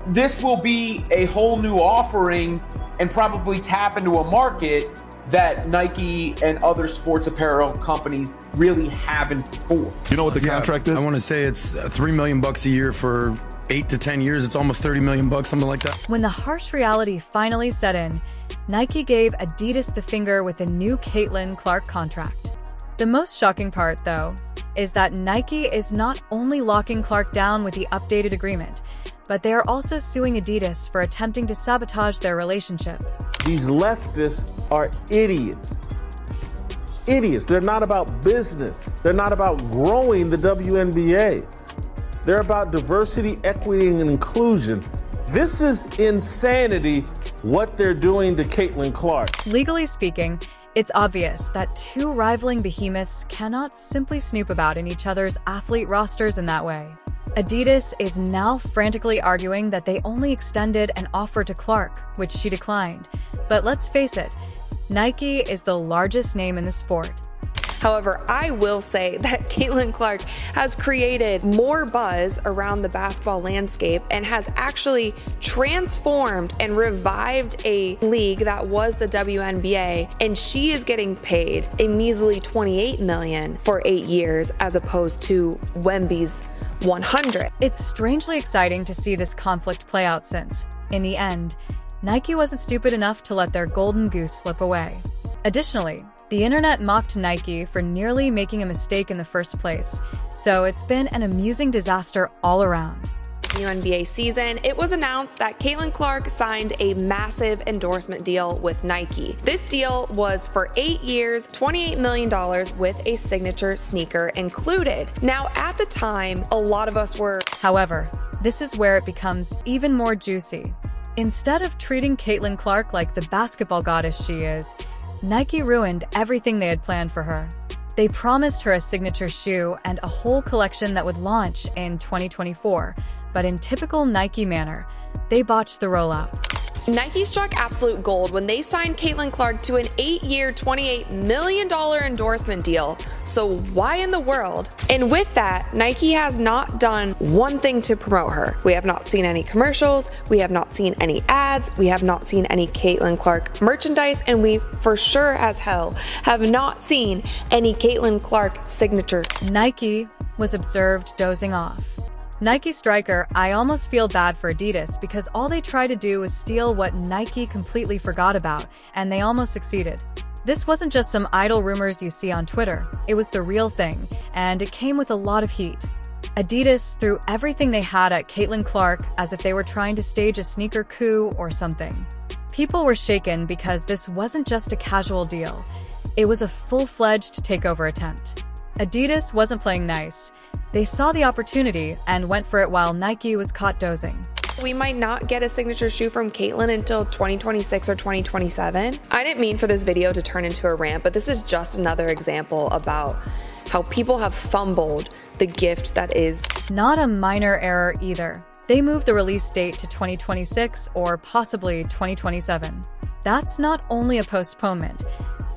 this will be a whole new offering and probably tap into a market that Nike and other sports apparel companies really haven't before. You know what the contract is? I want to say it's $3 million a year for 8 to 10 years. It's almost $30 million, something like that. When the harsh reality finally set in, Nike gave Adidas the finger with a new Caitlin Clark contract. The most shocking part, though, is that Nike is not only locking Clark down with the updated agreement, but they are also suing Adidas for attempting to sabotage their relationship. These leftists are idiots. Idiots. They're not about business. They're not about growing the WNBA. They're about diversity, equity, and inclusion. This is insanity, what they're doing to Caitlin Clark. Legally speaking, it's obvious that two rivaling behemoths cannot simply snoop about in each other's athlete rosters in that way. Adidas is now frantically arguing that they only extended an offer to Clark, which she declined. But let's face it, Nike is the largest name in the sport. However, I will say that Caitlin Clark has created more buzz around the basketball landscape and has actually transformed and revived a league that was the WNBA, and she is getting paid a measly $28 million for 8 years as opposed to Wemby's 100. It's strangely exciting to see this conflict play out since, in the end, Nike wasn't stupid enough to let their golden goose slip away. Additionally, the internet mocked Nike for nearly making a mistake in the first place, so it's been an amusing disaster all around. WNBA season, it was announced that Caitlin Clark signed a massive endorsement deal with Nike. This deal was for 8 years, $28 million with a signature sneaker included. Now, at the time, a lot of us were... However, this is where it becomes even more juicy. Instead of treating Caitlin Clark like the basketball goddess she is, Nike ruined everything they had planned for her. They promised her a signature shoe and a whole collection that would launch in 2024, but in typical Nike manner, they botched the rollout. Nike struck absolute gold when they signed Caitlin Clark to an 8-year, $28 million endorsement deal. So why in the world? And with that, Nike has not done one thing to promote her. We have not seen any commercials, we have not seen any ads, we have not seen any Caitlin Clark merchandise, and we for sure as hell have not seen any Caitlin Clark signature. Nike was observed dozing off. Nike striker, I almost feel bad for Adidas because all they tried to do was steal what Nike completely forgot about, and they almost succeeded. This wasn't just some idle rumors you see on Twitter, it was the real thing, and it came with a lot of heat. Adidas threw everything they had at Caitlin Clark as if they were trying to stage a sneaker coup or something. People were shaken because this wasn't just a casual deal, it was a full-fledged takeover attempt. Adidas wasn't playing nice. They saw the opportunity and went for it while Nike was caught dozing. We might not get a signature shoe from Caitlin until 2026 or 2027. I didn't mean for this video to turn into a rant, but this is just another example about how people have fumbled the gift that is. Not a minor error either. They moved the release date to 2026 or possibly 2027. That's not only a postponement,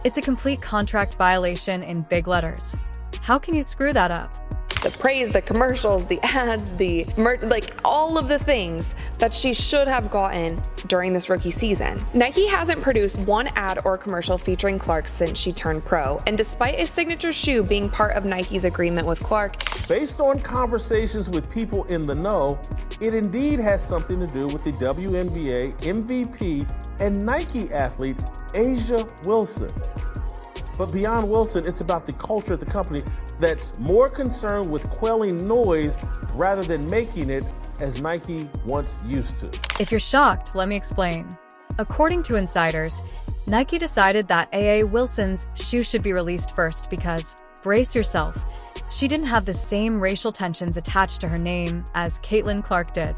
it's a complete contract violation in big letters. How can you screw that up? The praise, the commercials, the ads, the merch, like all of the things that she should have gotten during this rookie season. Nike hasn't produced one ad or commercial featuring Clark since she turned pro, and despite a signature shoe being part of Nike's agreement with Clark, based on conversations with people in the know, it indeed has something to do with the WNBA MVP and Nike athlete A'ja Wilson. But beyond Wilson, it's about the culture at the company that's more concerned with quelling noise rather than making it, as Nike once used to. If you're shocked, let me explain. According to insiders, Nike decided that A'ja Wilson's shoe should be released first because, brace yourself, she didn't have the same racial tensions attached to her name as Caitlin Clark did.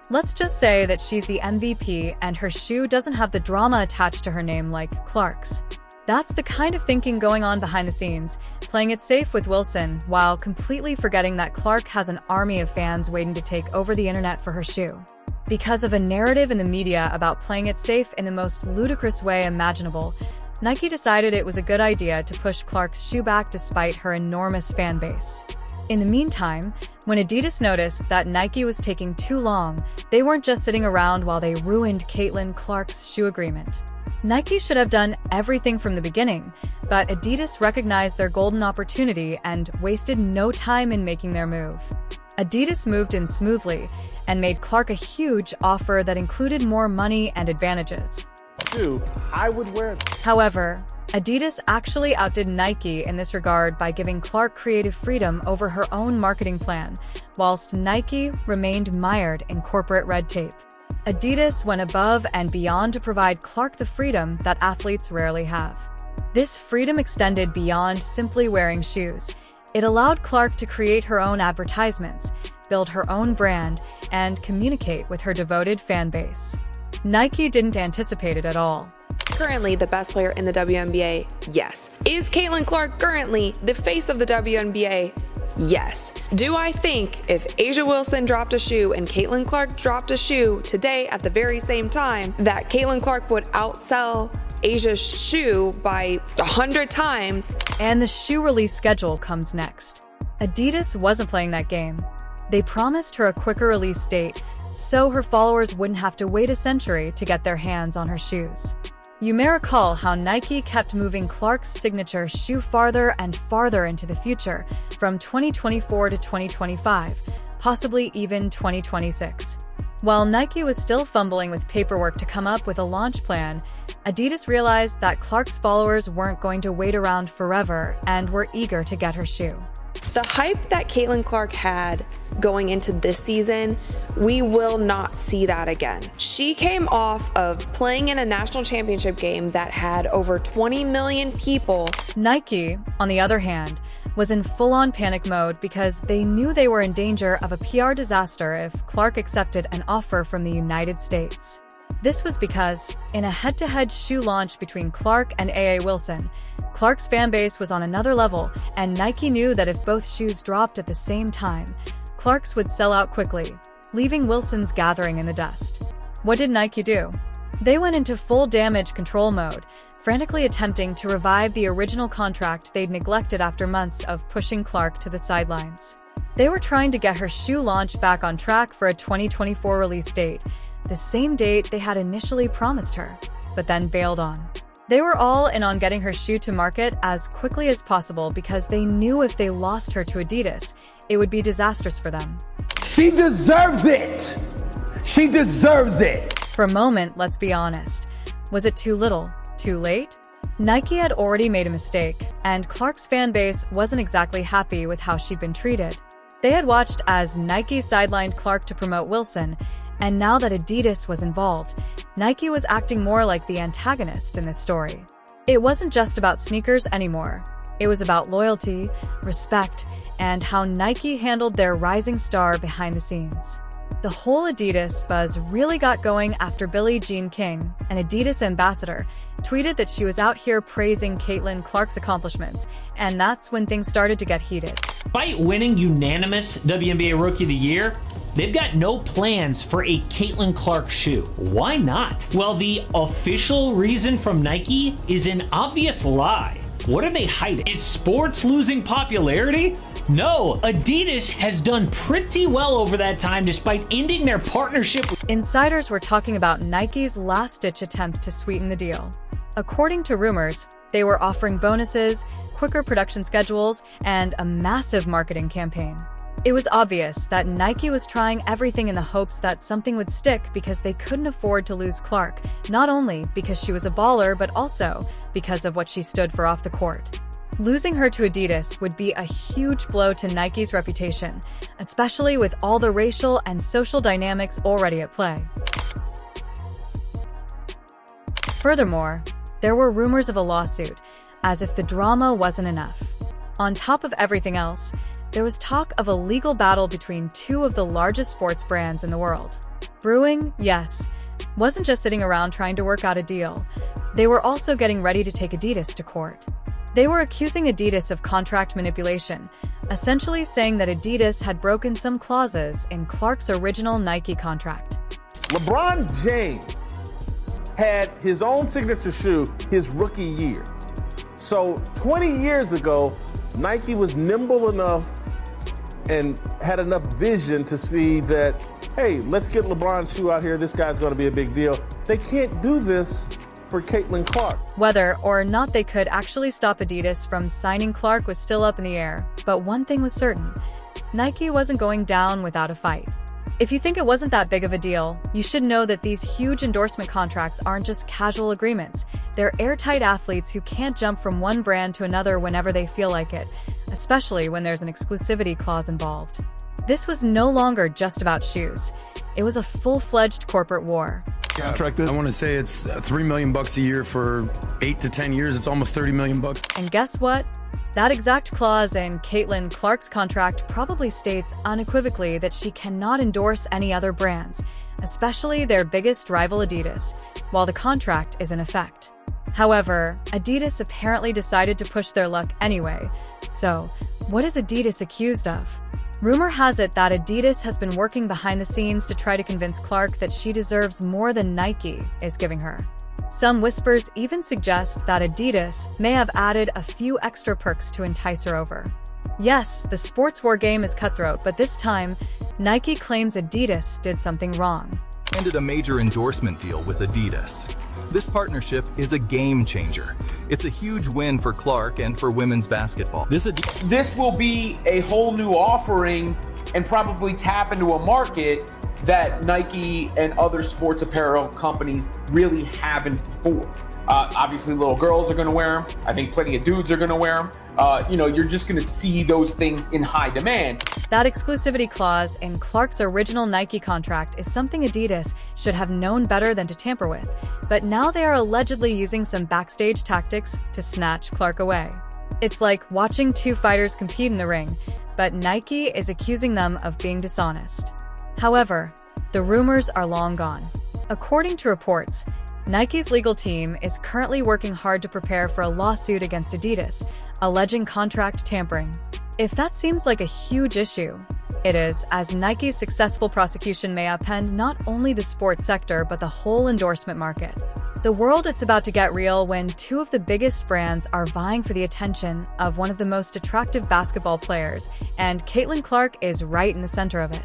Let's just say that she's the MVP and her shoe doesn't have the drama attached to her name like Clark's. That's the kind of thinking going on behind the scenes, playing it safe with Wilson while completely forgetting that Clark has an army of fans waiting to take over the internet for her shoe. Because of a narrative in the media about playing it safe in the most ludicrous way imaginable, Nike decided it was a good idea to push Clark's shoe back despite her enormous fan base. In the meantime, when Adidas noticed that Nike was taking too long, they weren't just sitting around while they ruined Caitlin Clark's shoe agreement. Nike should have done everything from the beginning, but Adidas recognized their golden opportunity and wasted no time in making their move. Adidas moved in smoothly and made Clark a huge offer that included more money and advantages. I would wear it. However, Adidas actually outdid Nike in this regard by giving Clark creative freedom over her own marketing plan, whilst Nike remained mired in corporate red tape. Adidas went above and beyond to provide Clark the freedom that athletes rarely have. This freedom extended beyond simply wearing shoes. It allowed Clark to create her own advertisements, build her own brand, and communicate with her devoted fan base. Nike didn't anticipate it at all. Currently the best player in the WNBA? Yes. Is Caitlin Clark currently the face of the WNBA? Yes. Do I think if A'ja Wilson dropped a shoe and Caitlin Clark dropped a shoe today at the very same time, that Caitlin Clark would outsell A'ja's shoe by 100 times? And the shoe release schedule comes next. Adidas wasn't playing that game. They promised her a quicker release date, so her followers wouldn't have to wait a century to get their hands on her shoes. You may recall how Nike kept moving Clark's signature shoe farther and farther into the future, from 2024 to 2025, possibly even 2026. While Nike was still fumbling with paperwork to come up with a launch plan, Adidas realized that Clark's followers weren't going to wait around forever and were eager to get her shoe. The hype that Caitlin Clark had going into this season, we will not see that again. She came off of playing in a national championship game that had over 20 million people. Nike, on the other hand, was in full-on panic mode because they knew they were in danger of a PR disaster if Clark accepted an offer from the United States. This was because, in a head-to-head shoe launch between Clark and A'ja Wilson, Clark's fan base was on another level, and Nike knew that if both shoes dropped at the same time, Clark's would sell out quickly, leaving Wilson's gathering in the dust. What did Nike do? They went into full damage control mode, frantically attempting to revive the original contract they'd neglected after months of pushing Clark to the sidelines. They were trying to get her shoe launch back on track for a 2024 release date, the same date they had initially promised her, but then bailed on. They were all in on getting her shoe to market as quickly as possible because they knew if they lost her to Adidas, it would be disastrous for them. She deserves it! She deserves it! For a moment, let's be honest. Was it too little? Too late? Nike had already made a mistake, and Clark's fan base wasn't exactly happy with how she'd been treated. They had watched as Nike sidelined Clark to promote Wilson, and now that Adidas was involved, Nike was acting more like the antagonist in this story. It wasn't just about sneakers anymore. It was about loyalty, respect, and how Nike handled their rising star behind the scenes. The whole Adidas buzz really got going after Billie Jean King, an Adidas ambassador, tweeted that she was out here praising Caitlin Clark's accomplishments, and that's when things started to get heated. Despite winning unanimous WNBA Rookie of the Year, they've got no plans for a Caitlin Clark shoe. Why not? Well, the official reason from Nike is an obvious lie. What are they hiding? Is sports losing popularity? No, Adidas has done pretty well over that time despite ending their partnership with... Insiders were talking about Nike's last-ditch attempt to sweeten the deal. According to rumors, they were offering bonuses, quicker production schedules, and a massive marketing campaign. It was obvious that Nike was trying everything in the hopes that something would stick because they couldn't afford to lose Clark, not only because she was a baller, but also because of what she stood for off the court. Losing her to Adidas would be a huge blow to Nike's reputation, especially with all the racial and social dynamics already at play. Furthermore, there were rumors of a lawsuit, as if the drama wasn't enough. On top of everything else, there was talk of a legal battle between two of the largest sports brands in the world. Brewing, yes, wasn't just sitting around trying to work out a deal. They were also getting ready to take Adidas to court. They were accusing Adidas of contract manipulation, essentially saying that Adidas had broken some clauses in Clark's original Nike contract. LeBron James had his own signature shoe his rookie year. So 20 years ago, Nike was nimble enough and had enough vision to see that, hey, let's get LeBron's shoe out here. This guy's going to be a big deal. They can't do this for Caitlin Clark. Whether or not they could actually stop Adidas from signing Clark was still up in the air, but one thing was certain: Nike wasn't going down without a fight. If you think it wasn't that big of a deal, you should know that these huge endorsement contracts aren't just casual agreements. They're airtight athletes who can't jump from one brand to another whenever they feel like it, especially when there's an exclusivity clause involved. This was no longer just about shoes. It was a full-fledged corporate war. Contract I want to say it's $3 million a year for 8 to 10 years. It's almost $30 million. And guess what? That exact clause in Caitlin Clark's contract probably states unequivocally that she cannot endorse any other brands, especially their biggest rival Adidas, while the contract is in effect. However, Adidas apparently decided to push their luck anyway. So, what is Adidas accused of? Rumor has it that Adidas has been working behind the scenes to try to convince Clark that she deserves more than Nike is giving her. Some whispers even suggest that Adidas may have added a few extra perks to entice her over. Yes, the sports war game is cutthroat, but this time, Nike claims Adidas did something wrong. Landed a major endorsement deal with Adidas. This partnership is a game changer. It's a huge win for Clark and for women's basketball. This will be a whole new offering and probably tap into a market that Nike and other sports apparel companies really haven't before. Obviously, little girls are going to wear them. I think plenty of dudes are going to wear them. You're just going to see those things in high demand. That exclusivity clause in Clark's original Nike contract is something Adidas should have known better than to tamper with. But now they are allegedly using some backstage tactics to snatch Clark away. It's like watching two fighters compete in the ring, but Nike is accusing them of being dishonest. However, the rumors are long gone. According to reports, Nike's legal team is currently working hard to prepare for a lawsuit against Adidas, alleging contract tampering. If that seems like a huge issue, it is, as Nike's successful prosecution may upend not only the sports sector but the whole endorsement market. The world it's about to get real when two of the biggest brands are vying for the attention of one of the most attractive basketball players, and Caitlin Clark is right in the center of it.